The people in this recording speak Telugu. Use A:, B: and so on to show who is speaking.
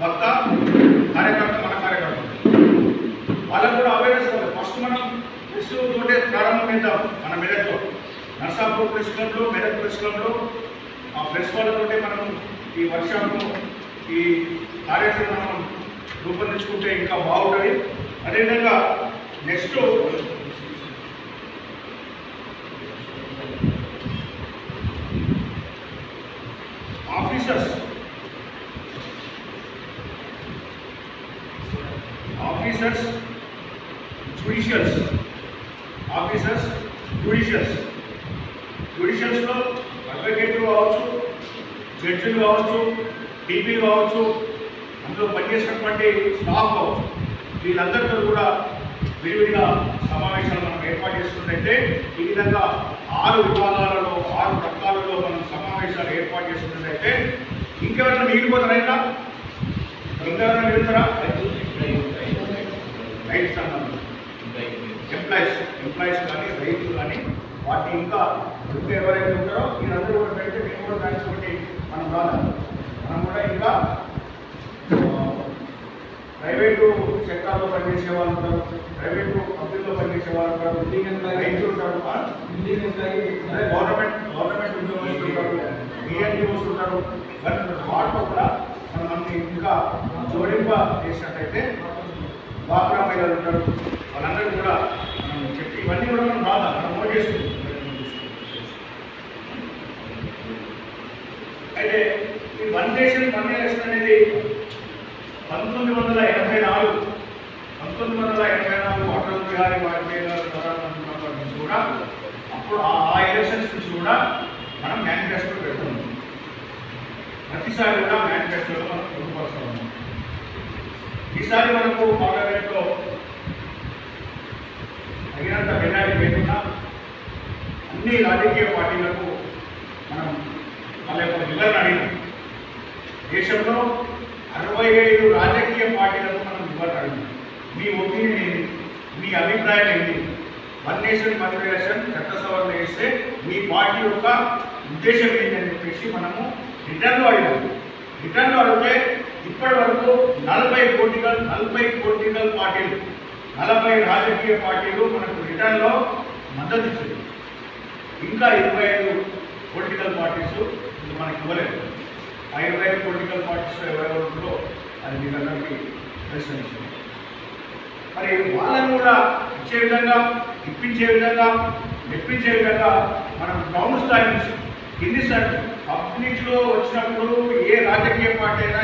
A: భక్త కార్యకర్త మన కార్యకర్త వాళ్ళకు కూడా అవేర్నెస్ కావాలి. ఫస్ట్ మనం ప్రెస్ తోటే ప్రారంభమవుతాం. మన మెదక్లో నర్సాపూర్ ప్రెస్ క్లబ్లో, మెదక్ ప్రెస్ క్లబ్లో ఆ ప్రెస్ వాళ్ళతోటే మనం ఈ వర్క్షాప్ను ఈ కార్యాచరణ మనం రూపొందించుకుంటే ఇంకా బాగుంటుంది. అదేవిధంగా నెక్స్ట్ ఆఫీసర్స్ జ్యుడిషియల్స్లో అడ్వకేట్లు కావచ్చు, జడ్జిలు కావచ్చు, టీపీలు కావచ్చు, అందులో పనిచేసినటువంటి స్టాఫ్ కావచ్చు, వీళ్ళందరితో కూడా విడివిడిగా సమావేశాలు మనం ఏర్పాటు చేసుకున్నట్లయితే ఈ విధంగా 6 విభాగాలలో 6 రకాలలో మనం సమావేశాలు ఏర్పాటు చేసుకున్నట్లయితే ఇంకెవరైనా మిగిలిపోతారైనా ఇంకెవరైనా మిగులుతారా? రైతు సంఘం ఎంప్లాయీస్ కానీ రైతులు కానీ వాటిని ఇంకా ఎవరైతే ఉంటారో వీళ్ళందరూ కూడా పెడితే మేము కూడా దాన్ని బట్టి మనం రావాలి. మనం కూడా ఇంకా ప్రైవేటు సెక్టార్లో పనిచేసే వాళ్ళు ఉంటారు, ప్రైవేటు కంపెనీలో పనిచేసే వాళ్ళు ఉంటారు, రైతులు ఉంటారు, గవర్నమెంట్ ఉద్యోగస్తులు ఉంటారు, బిఎన్టీఓస్ ఉంటారు. వాటిలో కూడా మనం ఇంకా జోడింప చేసినట్టయితే డ్వాక్రా మహిళలు ఉంటారు, వాళ్ళందరూ కూడా మనం చెప్పి ఇవన్నీ కూడా మనం రాదా మనం నోట్ చేసుకుంటాం. అయితే ఈ వన్ నేషన్ వన్ ఎలక్షన్ అనేది 1984 అటల్ బిహారీ వాజ్పేయి గారు ప్రధానమంత్రి నుంచి కూడా అప్పుడు ఆ ఎలక్షన్స్ నుంచి కూడా మనం మేనిఫెస్టో పెడుతున్నాం. ప్రతిసారి కూడా మేనిఫెస్టోలో మనం పొందుపరుస్తూ ఉన్నాం. ఈసారి మనకు పార్లమెంట్లో తగినంత మెజారిటీ లేకుండా అన్ని రాజకీయ పార్టీలకు మనం వాళ్ళ యొక్క వివరణ అడిగినాం. దేశంలో 65 రాజకీయ పార్టీలకు మనం వివరణ అడిగినాం. మీ ఒపీనియన్ ఏంటి, మీ అభిప్రాయం ఏంటి, వన్ నేషన్ వన్ ఎలక్షన్ చట్ట సవరణ చేస్తే మీ పార్టీ యొక్క ఉద్దేశం ఏంటని చెప్పేసి మనము రిటర్న్లో అడిగాము. రిటర్న్లో అడిగితే ఇప్పటి వరకు 40 పొలిటికల్ పార్టీలు 40 రాజకీయ పార్టీలు మనకు రిటర్న్లో మద్దతు ఇచ్చారు. ఇంకా 25 పొలిటికల్ పార్టీస్ మనకి ఇవ్వలేదు. ఆ 25 పొలిటికల్ పార్టీస్లో ఎవరెవరు ఉందో అది మీరందరికీ ప్రశ్నించారు. మరి వాళ్ళని కూడా ఇచ్చే విధంగా, ఇప్పించే విధంగా, మెప్పించే విధంగా మనం గ్రౌండ్ స్థాయి నుంచి కింది స్థాయి పబ్లిక్లో వచ్చినప్పుడు ఏ రాజకీయ పార్టీ అయినా